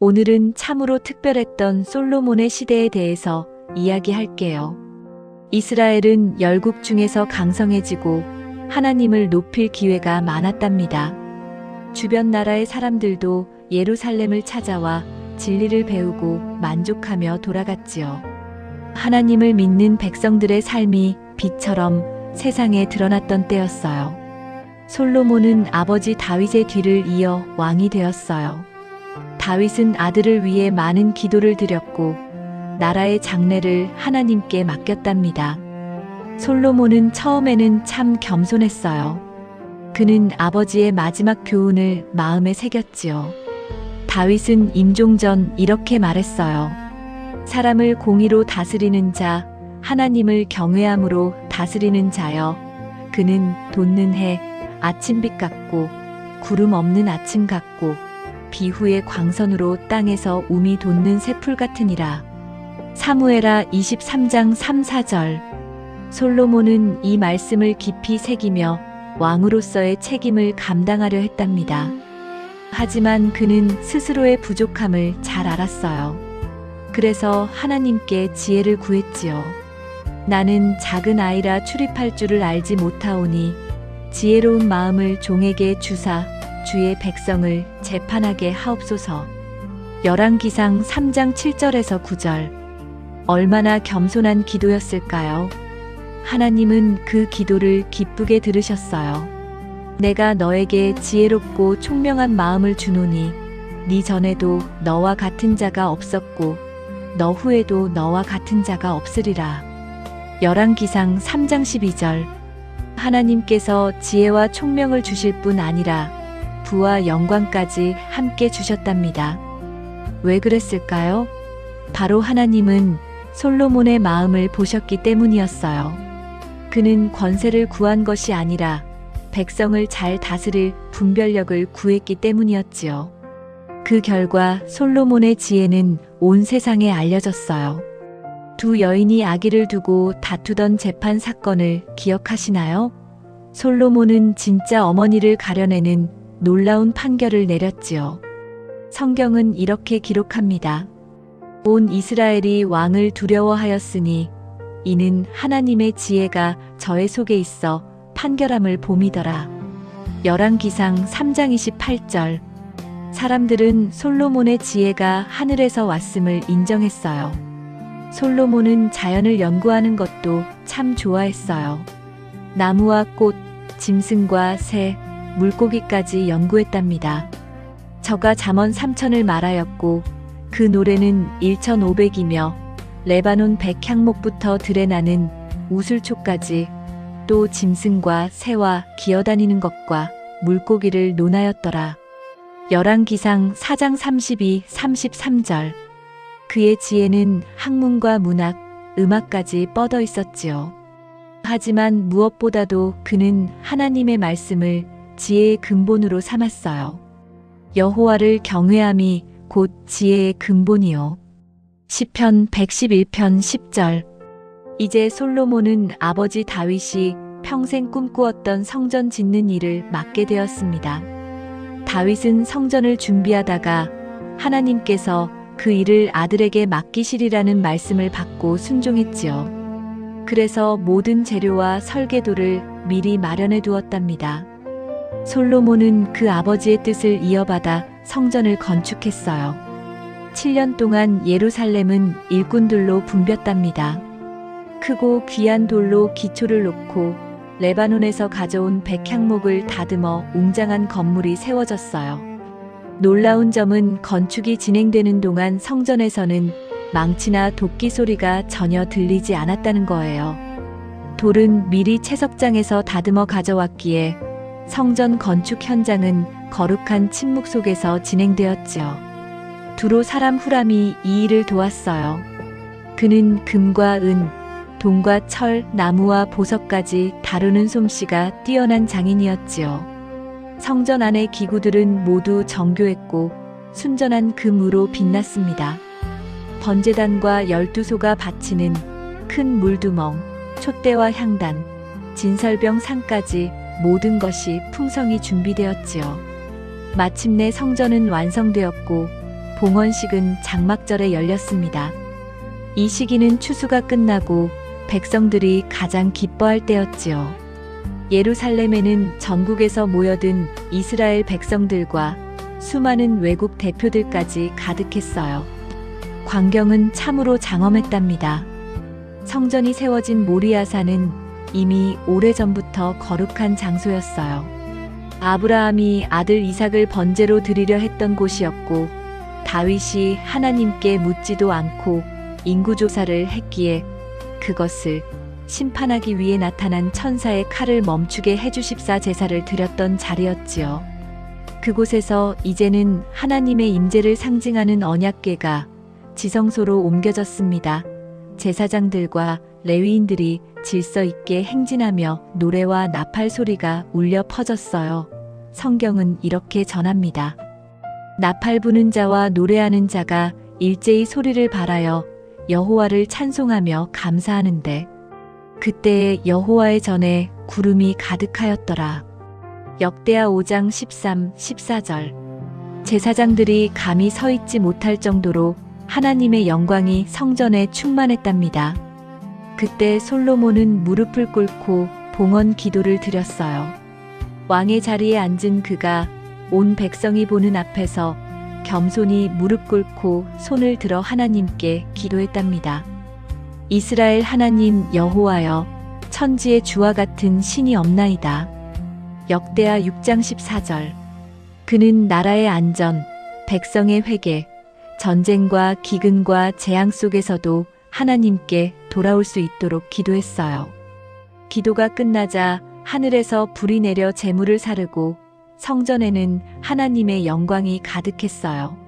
오늘은 참으로 특별했던 솔로몬의 시대에 대해서 이야기할게요. 이스라엘은 열국 중에서 강성해지고 하나님을 높일 기회가 많았답니다. 주변 나라의 사람들도 예루살렘을 찾아와 진리를 배우고 만족하며 돌아갔지요. 하나님을 믿는 백성들의 삶이 빛처럼 세상에 드러났던 때였어요. 솔로몬은 아버지 다윗의 뒤를 이어 왕이 되었어요. 다윗은 아들을 위해 많은 기도를 드렸고 나라의 장래를 하나님께 맡겼답니다. 솔로몬은 처음에는 참 겸손했어요. 그는 아버지의 마지막 교훈을 마음에 새겼지요. 다윗은 임종 전 이렇게 말했어요. 사람을 공의로 다스리는 자, 하나님을 경외함으로 다스리는 자여. 그는 돋는 해, 아침빛 같고 구름 없는 아침 같고 비후의 광선으로 땅에서 움이 돋는 새풀 같으니라. 사무엘하 23장 3-4절. 솔로몬은 이 말씀을 깊이 새기며 왕으로서의 책임을 감당하려 했답니다. 하지만 그는 스스로의 부족함을 잘 알았어요. 그래서 하나님께 지혜를 구했지요. 나는 작은 아이라 출입할 줄을 알지 못하오니 지혜로운 마음을 종에게 주사 주의 백성을 재판하게 하옵소서. 열왕기상 3장 7절에서 9절. 얼마나 겸손한 기도였을까요? 하나님은 그 기도를 기쁘게 들으셨어요. 내가 너에게 지혜롭고 총명한 마음을 주노니 네 전에도 너와 같은 자가 없었고 너 후에도 너와 같은 자가 없으리라. 열왕기상 3장 12절. 하나님께서 지혜와 총명을 주실 뿐 아니라 부와 영광까지 함께 주셨답니다. 왜 그랬을까요? 바로 하나님은 솔로몬의 마음을 보셨기 때문이었어요. 그는 권세를 구한 것이 아니라 백성을 잘 다스릴 분별력을 구했기 때문이었지요. 그 결과 솔로몬의 지혜는 온 세상에 알려졌어요. 두 여인이 아기를 두고 다투던 재판 사건을 기억하시나요? 솔로몬은 진짜 어머니를 가려내는 놀라운 판결을 내렸지요. 성경은 이렇게 기록합니다. 온 이스라엘이 왕을 두려워하였으니 이는 하나님의 지혜가 저의 속에 있어 판결함을 봄이더라. 열왕기상 3장 28절. 사람들은 솔로몬의 지혜가 하늘에서 왔음을 인정했어요. 솔로몬은 자연을 연구하는 것도 참 좋아했어요. 나무와 꽃, 짐승과 새, 물고기까지 연구했답니다. 저가 잠언 3천을 말하였고 그 노래는 1500이며 레바논 백향목부터 들에 나는 우술초까지 또 짐승과 새와 기어다니는 것과 물고기를 논하였더라. 열왕기상 4장 32, 33절. 그의 지혜는 학문과 문학, 음악까지 뻗어 있었지요. 하지만 무엇보다도 그는 하나님의 말씀을 지혜의 근본으로 삼았어요. 여호와를 경외함이 곧 지혜의 근본이요. 시편 111편 10절. 이제 솔로몬은 아버지 다윗이 평생 꿈꾸었던 성전 짓는 일을 맡게 되었습니다. 다윗은 성전을 준비하다가 하나님께서 그 일을 아들에게 맡기시리라는 말씀을 받고 순종했지요. 그래서 모든 재료와 설계도를 미리 마련해 두었답니다. 솔로몬은 그 아버지의 뜻을 이어받아 성전을 건축했어요. 7년 동안 예루살렘은 일꾼들로 붐볐답니다. 크고 귀한 돌로 기초를 놓고 레바논에서 가져온 백향목을 다듬어 웅장한 건물이 세워졌어요. 놀라운 점은 건축이 진행되는 동안 성전에서는 망치나 도끼 소리가 전혀 들리지 않았다는 거예요. 돌은 미리 채석장에서 다듬어 가져왔기에 성전 건축 현장은 거룩한 침묵 속에서 진행되었지요. 두로 사람 후람이 이 일을 도왔어요. 그는 금과 은, 동과 철, 나무와 보석까지 다루는 솜씨가 뛰어난 장인이었지요. 성전 안의 기구들은 모두 정교했고 순전한 금으로 빛났습니다. 번제단과 12소가 바치는 큰 물두멍, 촛대와 향단, 진설병 상까지 모든 것이 풍성히 준비되었지요. 마침내 성전은 완성되었고 봉헌식은 장막절에 열렸습니다. 이 시기는 추수가 끝나고 백성들이 가장 기뻐할 때였지요. 예루살렘에는 전국에서 모여든 이스라엘 백성들과 수많은 외국 대표들까지 가득했어요. 광경은 참으로 장엄했답니다. 성전이 세워진 모리아산은 이미 오래전부터 거룩한 장소였어요. 아브라함이 아들 이삭을 번제로 드리려 했던 곳이었고, 다윗이 하나님께 묻지도 않고 인구조사를 했기에 그것을 심판하기 위해 나타난 천사의 칼을 멈추게 해주십사 제사를 드렸던 자리였지요. 그곳에서 이제는 하나님의 임재를 상징하는 언약궤가 지성소로 옮겨졌습니다. 제사장들과 레위인들이 질서 있게 행진하며 노래와 나팔 소리가 울려 퍼졌어요. 성경은 이렇게 전합니다. 나팔 부는 자와 노래하는 자가 일제히 소리를 발하여 여호와를 찬송하며 감사하는데 그때에 여호와의 전에 구름이 가득하였더라. 역대하 5장 13, 14절. 제사장들이 감히 서 있지 못할 정도로 하나님의 영광이 성전에 충만했답니다. 그때 솔로몬은 무릎을 꿇고 봉헌 기도를 드렸어요. 왕의 자리에 앉은 그가 온 백성이 보는 앞에서 겸손히 무릎 꿇고 손을 들어 하나님께 기도했답니다. 이스라엘 하나님 여호와여, 천지의 주와 같은 신이 없나이다. 역대하 6장 14절. 그는 나라의 안전, 백성의 회개, 전쟁과 기근과 재앙 속에서도 하나님께 돌아올 수 있도록 기도했어요. 기도가 끝나자 하늘에서 불이 내려 제물을 사르고 성전에는 하나님의 영광이 가득했어요.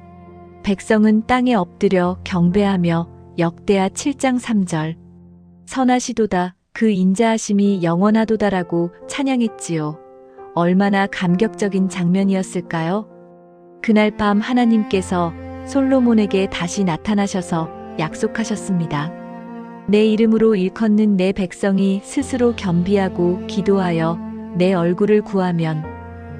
백성은 땅에 엎드려 경배하며 역대하 7장 3절. 선하시도다, 그 인자하심이 영원하도다라고 찬양했지요. 얼마나 감격적인 장면이었을까요? 그날 밤 하나님께서 솔로몬에게 다시 나타나셔서 약속하셨습니다. 내 이름으로 일컫는 내 백성이 스스로 겸비하고 기도하여 내 얼굴을 구하면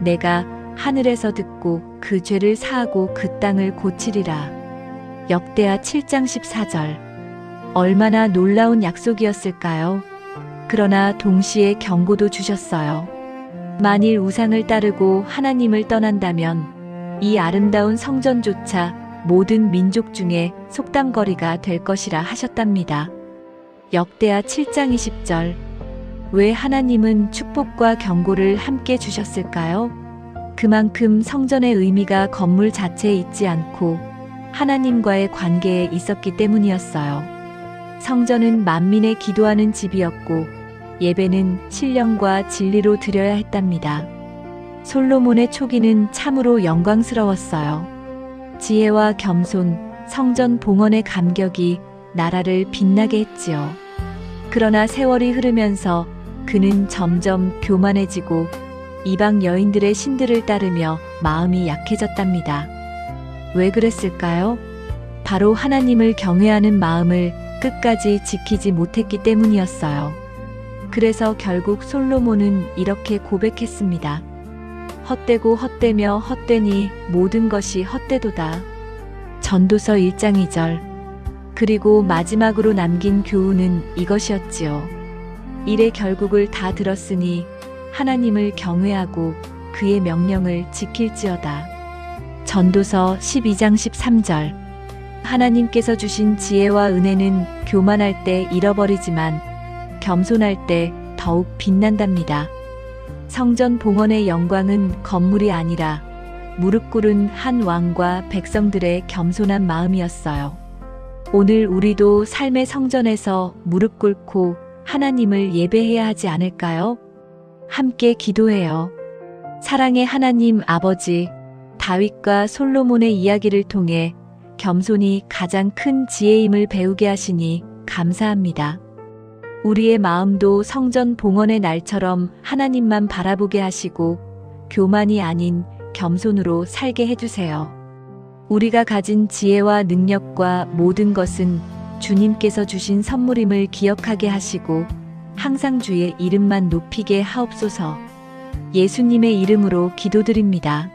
내가 하늘에서 듣고 그 죄를 사하고 그 땅을 고치리라. 역대하 7장 14절. 얼마나 놀라운 약속이었을까요? 그러나 동시에 경고도 주셨어요. 만일 우상을 따르고 하나님을 떠난다면 이 아름다운 성전조차 모든 민족 중에 속담거리가 될 것이라 하셨답니다. 역대하 7장 20절. 왜 하나님은 축복과 경고를 함께 주셨을까요? 그만큼 성전의 의미가 건물 자체에 있지 않고 하나님과의 관계에 있었기 때문이었어요. 성전은 만민의 기도하는 집이었고 예배는 신령과 진리로 드려야 했답니다. 솔로몬의 초기는 참으로 영광스러웠어요. 지혜와 겸손, 성전 봉헌의 감격이 나라를 빛나게 했지요. 그러나 세월이 흐르면서 그는 점점 교만해지고 이방 여인들의 신들을 따르며 마음이 약해졌답니다. 왜 그랬을까요? 바로 하나님을 경외하는 마음을 끝까지 지키지 못했기 때문이었어요. 그래서 결국 솔로몬은 이렇게 고백했습니다. 헛되고 헛되며 헛되니 모든 것이 헛되도다. 전도서 1장 2절. 그리고 마지막으로 남긴 교훈은 이것이었지요. 일의 결국을 다 들었으니 하나님을 경외하고 그의 명령을 지킬지어다. 전도서 12장 13절. 하나님께서 주신 지혜와 은혜는 교만할 때 잃어버리지만 겸손할 때 더욱 빛난답니다. 성전 봉헌의 영광은 건물이 아니라 무릎 꿇은 한 왕과 백성들의 겸손한 마음이었어요. 오늘 우리도 삶의 성전에서 무릎 꿇고 하나님을 예배해야 하지 않을까요? 함께 기도해요. 사랑의 하나님 아버지, 다윗과 솔로몬의 이야기를 통해 겸손이 가장 큰 지혜임을 배우게 하시니 감사합니다. 우리의 마음도 성전 봉헌의 날처럼 하나님만 바라보게 하시고 교만이 아닌 겸손으로 살게 해주세요. 우리가 가진 지혜와 능력과 모든 것은 주님께서 주신 선물임을 기억하게 하시고 항상 주의 이름만 높이게 하옵소서. 예수님의 이름으로 기도드립니다.